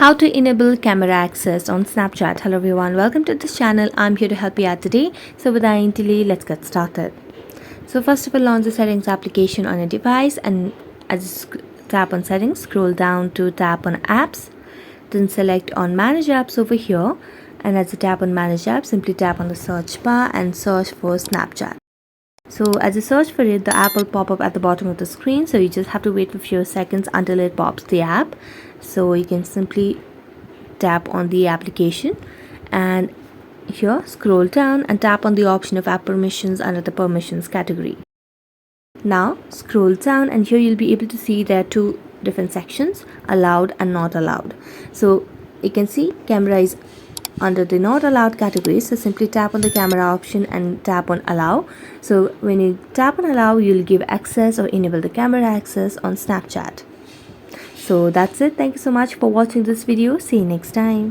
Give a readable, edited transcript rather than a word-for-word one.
How to enable camera access on Snapchat. Hello everyone, welcome to this channel. I'm here to help you out today. So without any delay, let's get started. So first of all, launch the settings application on a device, and as you tap on settings, scroll down to tap on apps, then select on manage apps over here, and as you tap on manage apps, simply tap on the search bar and search for Snapchat. So as you search for it, the app will pop up at the bottom of the screen, so you just have to wait for a few seconds until it pops the app. So you can simply tap on the application and here scroll down and tap on the option of app permissions under the permissions category. Now scroll down and here you'll be able to see there are two different sections, allowed and not allowed. So you can see camera is under the not allowed category, so simply tap on the camera option and tap on allow. So when you tap on allow, you'll give access or enable the camera access on Snapchat. So that's it. Thank you so much for watching this video. See you next time.